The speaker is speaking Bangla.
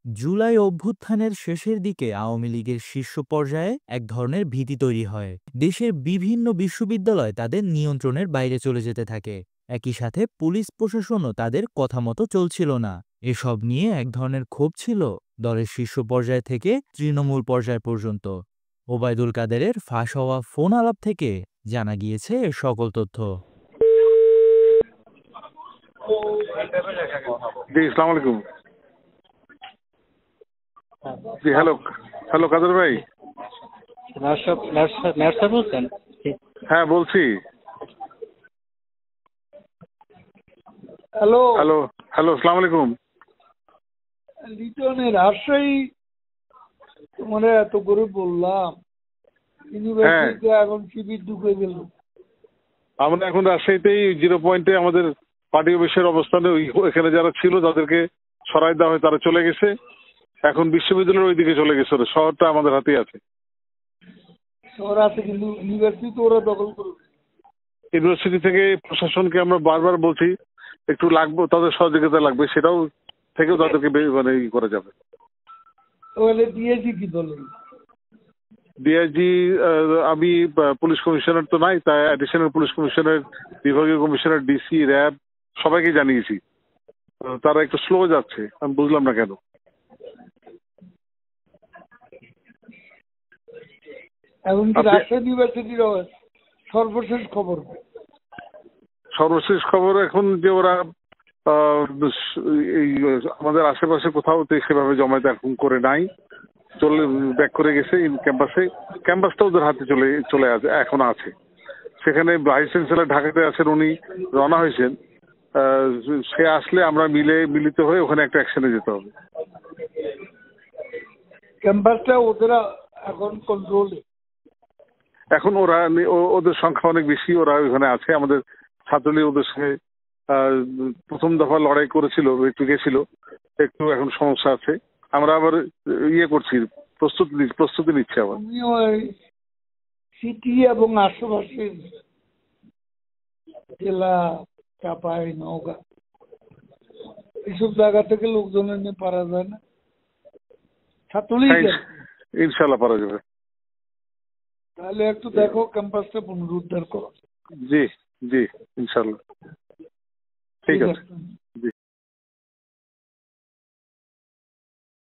জুলাই অভ্যুত্থানের শেষের দিকে আওয়ামী লীগের শীর্ষ পর্যায়ে এক ধরনের ভীতি তৈরি হয়। দেশের বিভিন্ন বিশ্ববিদ্যালয় তাদের নিয়ন্ত্রণের বাইরে চলে যেতে থাকে। একই সাথে পুলিশ প্রশাসনও তাদের কথা মতো চলছিল না। এসব নিয়ে এক ধরনের ক্ষোভ ছিল দলের শীর্ষ পর্যায় থেকে তৃণমূল পর্যায় পর্যন্ত। ওবায়দুল কাদেরের ফাঁস হওয়া ফোন আলাপ থেকে জানা গিয়েছে এর সকল তথ্য। জি, আসসালামু আলাইকুম। জি, হ্যালো হ্যালো কাদের ভাই। স্যার বলছেন? হ্যাঁ বলছি। হ্যালো হ্যালো হ্যালো আসসালামু আলাইকুম। লিটনের রাজশাহী তোমার এত করে বললাম, ইউনিভার্সিটিতে এখন শিবির ঢুকে গেল। আমরা এখন রাজশাহীতেই 0 পয়েন্টে আমাদের পার্টি অফিসের অবস্থানে এখানে যারা ছিল তাদেরকে সরাই দেওয়া হয়, তারা চলে গেছে। এখন বিশ্ববিদ্যালয়ের ওই দিকে চলে গেছে, ওরা শহরটা আমাদের হাতেই আছে। শহর আছে কিন্তু ইউনিভার্সিটি ওরা দখল করবে। ইউনিভার্সিটি থেকে প্রশাসনকে আমরা বারবার বলছি একটু লাগবে, তাদের সহযোগিতা লাগবে, সেটাও থেকেও তাদেরকে মানে করা যাবে। তাহলে দিয়েছি কি দলে? ডিআইজি আমি পুলিশ কমিশনার তো নাই, তাই অ্যাডিশনাল পুলিশ কমিশনার, বিভাগীয় কমিশনার, ডিসি, র্যাব সবাইকে জানিয়েছি। তারা একটু স্লো যাচ্ছে, আমি বুঝলাম না কেন। এখন কি রাজশাহী ইউনিভার্সিটির সর্বশেষ খবর? সর্বশেষ খবর এখন যে ওরা এই আমাদের আশেপাশে কোথাও সেভাবে জমায়েত এখন করে নাই, চলে ব্যাক করে গেছে ক্যাম্পাসে। ক্যাম্পাসটা ওদের হাতে চলে আছে, এখন আছে সেখানে। ভাইস চ্যান্সেলর ঢাকাতে আছেন, উনি রওনা হয়েছেন। সে আসলে আমরা মিলিত হয়ে ওখানে একটা অ্যাকশনে যেতে হবে। ক্যাম্পাসটা ওদের এখন কন্ট্রোলে। এখন ওদের সংখ্যা অনেক বেশি, ওরা ওখানে আছে। আমাদের ছাত্রলীগ ওদের সঙ্গে প্রথম দফা লড়াই করেছিল, একটু গেছিল, একটু এখন সমস্যা আছে। আমরা আবার করছি, প্রস্তুতি নিচ্ছি আবার। সিটি এবং আশেপাশের জেলা, চাপাই, নওগাঁ এইসব জায়গা থেকে লোকজন এনে পারা যায় না? ছাত্রলীগ ইনশাল্লাহ পারা যাবে। তাহলে একটু দেখো ক্যাম্পাসটা পুনরুদ্ধার করো। জি জি, ইনশাল্লাহ। ঠিক আছে।